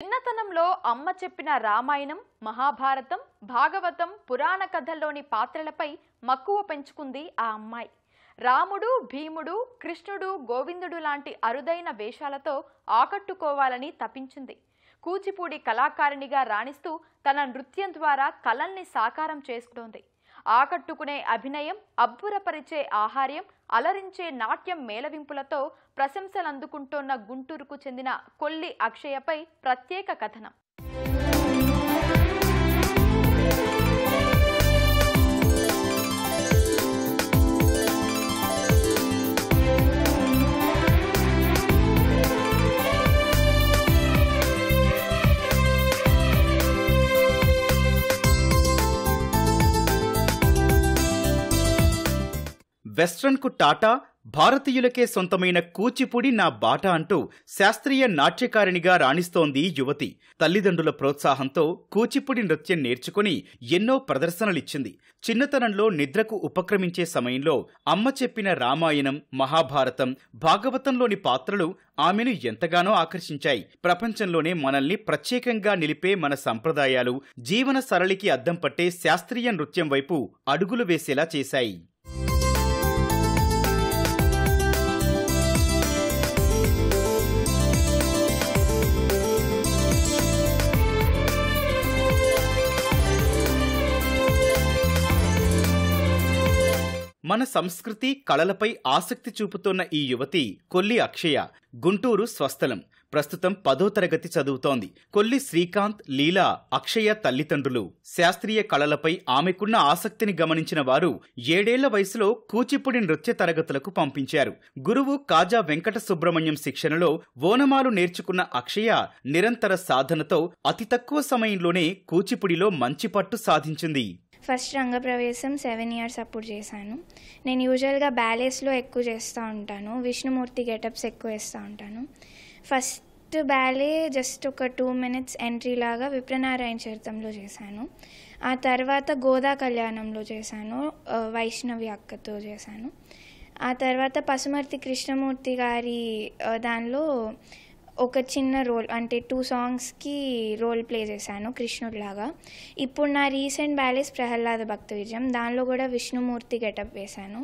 చిన్నతనంలో అమ్మ చెప్పిన రామాయణం, మహాభారతం, భాగవతం, పురాణ కథల్లోని పాత్రలపై మక్కువ పెంచుకుంది ఆ అమ్మాయి. రాముడు, భీముడు, కృష్ణుడు, గోవిందుడు లాంటి అరుదైన వేషాలతో ఆకట్టుకోవాలని తపించింది. కూచిపూడి కళాకారిణిగా రాణిస్తూ తన నృత్యం ద్వారా కళల్ని సాకారం చేసుకుంటోంది. ఆకట్టుకునే అభినయం, అబ్బురపరిచే ఆహార్యం, అలరించే నాట్యం మేళవింపులతో ప్రశంసలందుకుంటోన్న గుంటూరుకు చెందిన కొల్లి అక్షయపై ప్రత్యేక కథనం. వెస్ట్రన్ కు టాటా, భారతీయులకే సొంతమైన కూచిపూడి నా బాట అంటూ శాస్త్రీయ నాట్యకారిణిగా రాణిస్తోంది యువతి. తల్లిదండ్రుల ప్రోత్సాహంతో కూచిపూడి నృత్యం నేర్చుకుని ఎన్నో ప్రదర్శనలిచ్చింది. చిన్నతనంలో నిద్రకు ఉపక్రమించే సమయంలో అమ్మ చెప్పిన రామాయణం, మహాభారతం, భాగవతంలోని పాత్రలు ఆమెను ఎంతగానో ఆకర్షించాయి. ప్రపంచంలోనే మనల్ని ప్రత్యేకంగా నిలిపే మన సంప్రదాయాలు, జీవన సరళికి అద్దం పట్టే శాస్త్రీయ నృత్యం వైపు అడుగులు వేసేలా చేశాయి. మన సంస్కృతి, కళలపై ఆసక్తి చూపుతోన్న ఈ యువతి కొల్లి అక్షయ. గుంటూరు స్వస్థలం. ప్రస్తుతం 10వ తరగతి చదువుతోంది. కొల్లి శ్రీకాంత్, లీలా అక్షయ తల్లిదండ్రులు. శాస్త్రీయ కళలపై ఆమెకున్న ఆసక్తిని గమనించిన వారు 7 ఏళ్ల వయసులో కూచిపూడి నృత్య తరగతులకు పంపించారు. గురువు కాజా వెంకట సుబ్రహ్మణ్యం శిక్షణలో ఓనమాలు నేర్చుకున్న అక్షయ నిరంతర సాధనతో అతి తక్కువ సమయంలోనే కూచిపూడిలో మంచి పట్టు సాధించింది. ఫస్ట్ రంగప్రవేశం 7 years అప్పుడు చేశాను. నేను యూజువల్గా బ్యాలేస్లో ఎక్కువ చేస్తూ ఉంటాను. విష్ణుమూర్తి గెటప్స్ ఎక్కువ వేస్తూ ఉంటాను. ఫస్ట్ బ్యాలే జస్ట్ ఒక 2 minutes ఎంట్రీ లాగా విప్రనారాయణ చరితంలో చేశాను. ఆ తర్వాత గోదా కళ్యాణంలో చేశాను, వైష్ణవి అక్కతో చేశాను. ఆ తర్వాత పసుమర్తి కృష్ణమూర్తి గారి దానిలో ఒక చిన్న రోల్, అంటే 2 songsకి రోల్ ప్లే చేశాను కృష్ణుడిలాగా. ఇప్పుడు నా రీసెంట్ బ్యాలేస్ ప్రహ్లాద భక్త విజయం, దానిలో కూడా విష్ణుమూర్తి గెటప్ వేశాను.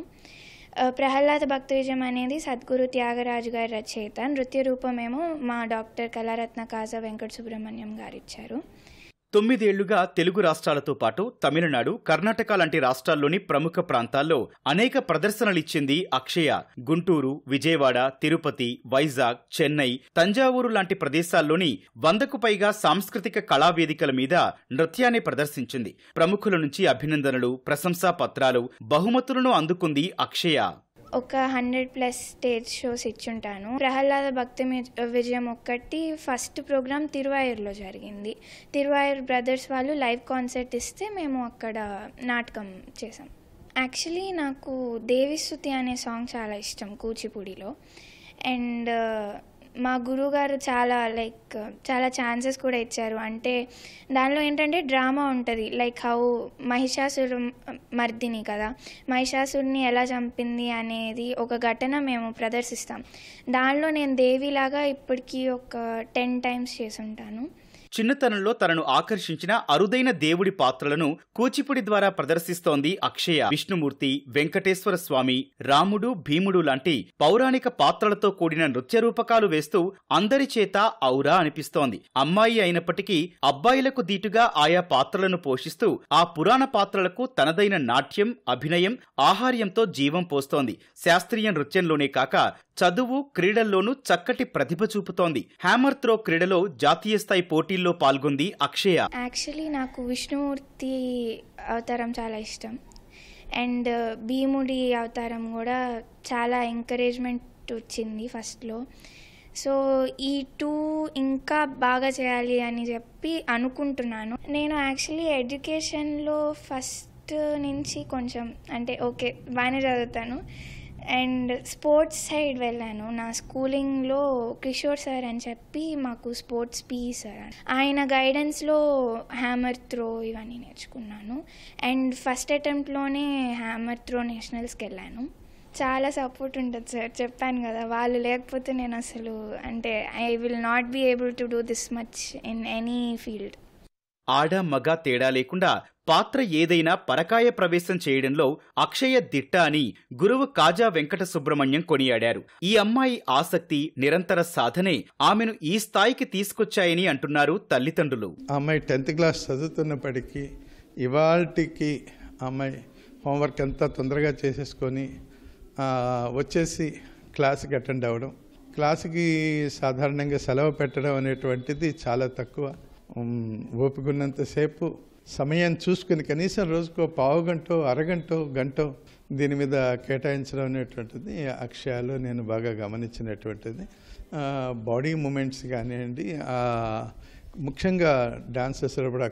ప్రహ్లాద భక్త విజయం అనేది సద్గురు త్యాగరాజు గారి రచయిత, నృత్య రూపమేమో మా డాక్టర్ కళారత్న కాజా వెంకట సుబ్రహ్మణ్యం గారు ఇచ్చారు. 9 ఏళ్లుగా తెలుగు రాష్ట్రాలతో పాటు తమిళనాడు, కర్ణాటక లాంటి రాష్ట్రాల్లోని ప్రముఖ ప్రాంతాల్లో అనేక ప్రదర్శనలిచ్చింది అక్షయ. గుంటూరు, విజయవాడ, తిరుపతి, వైజాగ్, చెన్నై, తంజావూరు లాంటి ప్రదేశాల్లోని 100కు పైగా సాంస్కృతిక కళావేదికల మీద నృత్యాన్ని ప్రదర్శించింది. ప్రముఖుల నుంచి అభినందనలు, ప్రశంసా పత్రాలు, బహుమతులను అందుకుంది అక్షయ. ఒక 100+ స్టేజ్ షోస్ ఇచ్చుంటాను. ప్రహ్లాద భక్తి విజయం ఒక్కటి ఫస్ట్ ప్రోగ్రామ్ తిరువాయూరులో జరిగింది. తిరువాయూరు బ్రదర్స్ వాళ్ళు లైవ్ కాన్సర్ట్ ఇస్తే మేము అక్కడ నాటకం చేసాం. యాక్చువల్లీ నాకు దేవిస్తుతి అనే సాంగ్ చాలా ఇష్టం కూచిపూడిలో. అండ్ మా గురువుగారు చాలా ఛాన్సెస్ కూడా ఇచ్చారు. అంటే దానిలో ఏంటంటే డ్రామా ఉంటుంది. లైక్ హౌ మహిషాసురు మర్దిని కదా, మహిషాసురుని ఎలా చంపింది అనేది ఒక ఘటన మేము ప్రదర్శిస్తాం. దానిలో నేను దేవిలాగా ఇప్పటికీ ఒక 10 times చేసి ఉంటాను. చిన్నతనంలో తనను ఆకర్షించిన అరుదైన దేవుడి పాత్రలను కూచిపూడి ద్వారా ప్రదర్శిస్తోంది అక్షయ. విష్ణుమూర్తి, వెంకటేశ్వర స్వామి, రాముడు, భీముడు లాంటి పౌరాణిక పాత్రలతో కూడిన నృత్య రూపకాలు వేస్తూ అందరి చేత ఔరా అనిపిస్తోంది. అమ్మాయి అయినప్పటికీ అబ్బాయిలకు దీటుగా ఆయా పాత్రలను పోషిస్తూ ఆ పురాణ పాత్రలకు తనదైన నాట్యం, అభినయం, ఆహార్యంతో జీవం పోస్తోంది. శాస్త్రీయ నృత్యంలోనే కాక చదువు, క్రీడల్లోనూ చక్కటి ప్రతిభ చూపుతోంది. హ్యామర్ త్రో క్రీడలో జాతీయ స్థాయి పోటీల్లో పాల్గొంది అక్షయ. యాక్చువల్లీ నాకు విష్ణుమూర్తి అవతారం చాలా ఇష్టం. అండ్ భీముడి అవతారం కూడా చాలా ఎంకరేజ్మెంట్ వచ్చింది ఫస్ట్లో. సో ఈ 2 ఇంకా బాగా చేయాలి అని చెప్పి అనుకుంటున్నాను. నేను యాక్చువల్లీ ఎడ్యుకేషన్లో ఫస్ట్ నుంచి కొంచెం అంటే ఓకే బాగానే చదువుతాను. అండ్ స్పోర్ట్స్ సైడ్ వెళ్ళాను. నా స్కూలింగ్లో కిషోర్ సార్ అని చెప్పి మాకు స్పోర్ట్స్ పీఈ సార్, ఆయన గైడెన్స్లో హ్యామర్ త్రో ఇవన్నీ నేర్చుకున్నాను. అండ్ ఫస్ట్ అటెంప్ట్లోనే హ్యామర్ త్రో నేషనల్స్కి వెళ్ళాను. చాలా సపోర్ట్ ఉంటుంది సార్, చెప్పాను కదా, వాళ్ళు లేకపోతే నేను అసలు అంటే I will not be able to do this much in any field. ఆడ మగ తేడా లేకుండా పాత్ర ఏదైనా పరకాయ ప్రవేశం చేయడంలో అక్షయ దిట్ట అని గురువు కాజా వెంకట సుబ్రహ్మణ్యం కొనియాడారు. ఈ అమ్మాయి ఆసక్తి, నిరంతర సాధనే ఆమెను ఈ స్థాయికి తీసుకొచ్చాయని అంటున్నారు తల్లిదండ్రులు. అమ్మాయి 10th క్లాస్ చదువుతున్నప్పటికీ ఇవాళకి అమ్మాయి హోంవర్క్ అంతా తొందరగా చేసేసుకొని వచ్చేసి క్లాస్కి అటెండ్ అవ్వడం, క్లాస్కి సాధారణంగా సెలవు పెట్టడం అనేటువంటిది చాలా తక్కువ. ఓపికన్నంతసేపు సమయం చూసుకుని కనీసం రోజుకో పావు గంటో అరగంటో గంటో దీని మీద కేటాయించడం అనేటువంటిది అక్షయాలో నేను బాగా గమనించినటువంటిది. బాడీ మూమెంట్స్ కానివ్వండి, ముఖ్యంగా డాన్సెస్ కూడా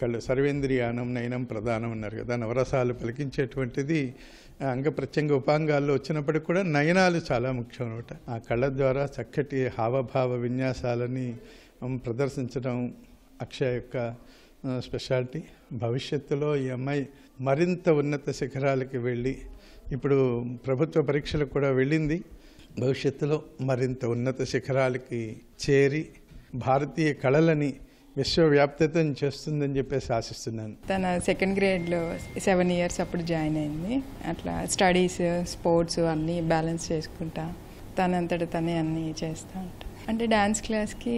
కళ్ళు సర్వేంద్రియానం నయనం ప్రధానం అన్నారు కదా, నవరసాలు పలికించేటువంటిది అంగ ప్రత్యంగ ఉపాంగాల్లో వచ్చినప్పటికి కూడా నయనాలు చాలా ముఖ్యం అనమాట. ఆ కళ్ళ ద్వారా చక్కటి హావభావ విన్యాసాలని ప్రదర్శించడం అక్షయ యొక్క స్పెషాలిటీ. భవిష్యత్తులో ఈ అమ్మాయి మరింత ఉన్నత శిఖరాలకి వెళ్ళి, ఇప్పుడు ప్రభుత్వ పరీక్షలకు కూడా వెళ్ళింది, భవిష్యత్తులో మరింత ఉన్నత శిఖరాలకి చేరి భారతీయ కళలని విశ్వవ్యాప్తం చేస్తుందని చెప్పేసి ఆశిస్తున్నాను. తన 2nd గ్రేడ్లో 7 years అప్పుడు జాయిన్ అయింది. అట్లా స్టడీస్, స్పోర్ట్స్ అన్నీ బ్యాలెన్స్ చేసుకుంటా తనంతట తనే అన్నీ చేస్తూ ఉంటా. అంటే డ్యాన్స్ క్లాస్కి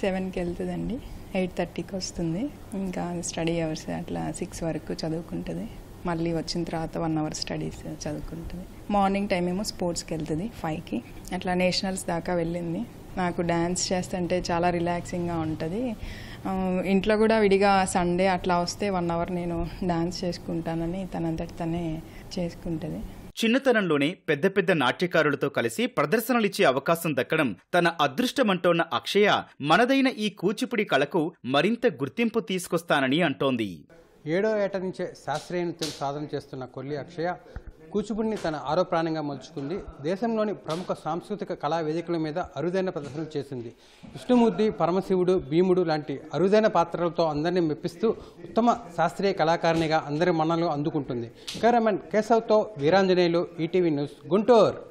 7కి వెళ్తుందండి, 8:30కి వస్తుంది. ఇంకా స్టడీ అవర్స్ అట్లా 6 వరకు చదువుకుంటుంది. మళ్ళీ వచ్చిన తర్వాత 1 hour స్టడీస్ చదువుకుంటుంది. మార్నింగ్ టైం ఏమో స్పోర్ట్స్కి వెళ్తుంది 5కి. అట్లా నేషనల్స్ దాకా వెళ్ళింది. నాకు డ్యాన్స్ చేస్తుంటే చాలా రిలాక్సింగ్గా ఉంటుంది. ఇంట్లో కూడా విడిగా సండే అట్లా వస్తే 1 hour నేను డాన్స్ చేసుకుంటానని తనంతట తనే చేసుకుంటుంది. చిన్నతనంలోనే పెద్ద పెద్ద నాట్యకారులతో కలిసి ప్రదర్శనలిచ్చే అవకాశం దక్కడం తన అదృష్టమంటోన్న అక్షయ మనదైన ఈ కూచిపుడి కళకు మరింత గుర్తింపు తీసుకొస్తానని అంటోంది. 7వ ఏట నుంచే శాస్త్రీయ నృత్యం సాధన చేస్తున్న కొల్లి అక్షయ కూచిపుడిని తన ఆరో ప్రాణంగా మలుచుకుంది. దేశంలోని ప్రముఖ సాంస్కృతిక కళా వేదికల మీద అరుదైన ప్రదర్శనలు చేసింది. విష్ణుమూర్తి, పరమశివుడు, భీముడు లాంటి అరుదైన పాత్రలతో అందరినీ మెప్పిస్తూ ఉత్తమ శాస్త్రీయ కళాకారిణిగా అందరి మన్ననలు అందుకుంటుంది. కెమెరామెన్ కేశవ్తో వీరాంజనేయులు, ఈటీవీ న్యూస్, గుంటూరు.